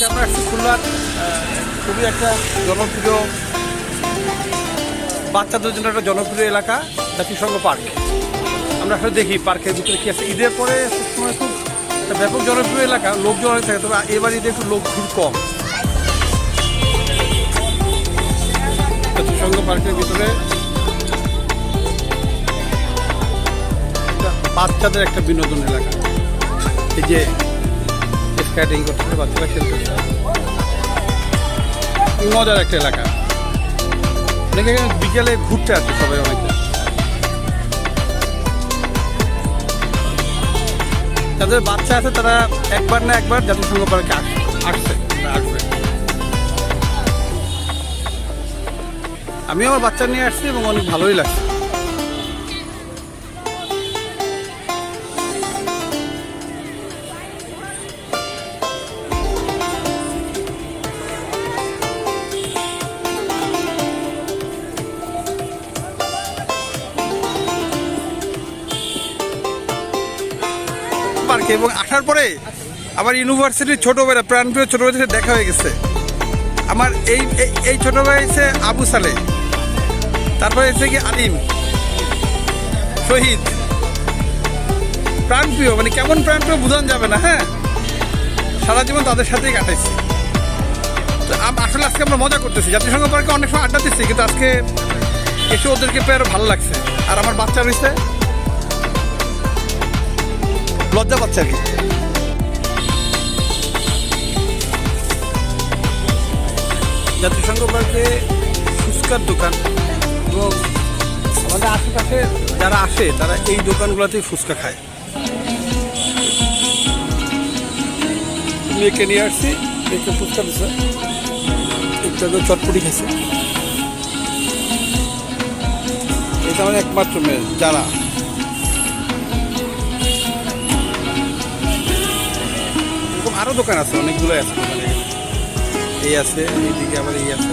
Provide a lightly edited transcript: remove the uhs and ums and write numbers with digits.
আমরা আসছি খুলনার খুবই একটা জনপ্রিয় বাচ্চাদের জন্য একটা জনপ্রিয় এলাকা জাতিসংঘ পার্ক। আমরা আসলে দেখি পার্কের ভিতরে কি আছে। ঈদের পরে সবসময় খুব একটা ব্যাপক জনপ্রিয় এলাকা, লোকজন অনেক থাকে, তবে এবার ঈদে একটু লোক খুব কম। জাতিসংঘ পার্কের ভিতরে বাচ্চাদের একটা বিনোদন এলাকা। এই যে স্কেটিং করতেছে, বাচ্চারা খেলতেছে, মজার একটা এলাকা। অনেকে বিকেলে ঘুরতে আসে সবাই, অনেকে যাদের বাচ্চা আছে তারা একবার না একবার জাতিসংঘ পার্কে আসবে। আমি আমার বাচ্চা নিয়ে আসছি এবং অনেক ভালোই লাগছে। পার্কে এবং আসার পরে আমার ইউনিভার্সিটির ছোট ভাইরা, প্রাণপ্রিয় ছোট ভাইদের সাথে দেখা হয়ে গেছে। আমার এই ছোট ভাই হচ্ছে আবু সালে, তারপরে হচ্ছে কি আলিম, শহীদ, প্রাণপ্রিয়, মানে কেমন প্রাণপ্রিয় বোঝানো যাবে না। হ্যাঁ, সারা জীবন তাদের সাথেই কাটাইছি। তো আসলে আজকে আমরা মজা করতেছি, জাতিসংঘ পার্কে অনেক সময় আড্ডা দিচ্ছি, কিন্তু আজকে এসে ওদেরকে পেয়ে আরো ভালো লাগছে। আর আমার বাচ্চা রয়েছে, লজ্জা পাচ্ছে আর কি। জাতিসংঘ পার্কে ফুচকার দোকান, এবং আমাদের আশেপাশে যারা আসে তারা এই দোকানগুলোতেই ফুচকা খায়। মেয়েকে নিয়ে আসছি, মেয়েকে ফুচকা দিচ্ছে, একটু চটপটি খেয়েছে। এটা আমার একমাত্র মেয়ে যারা। আরো দোকান আছে, অনেকগুলো আছে দোকানে। এই আছে, এইদিকে আবার এই আছে।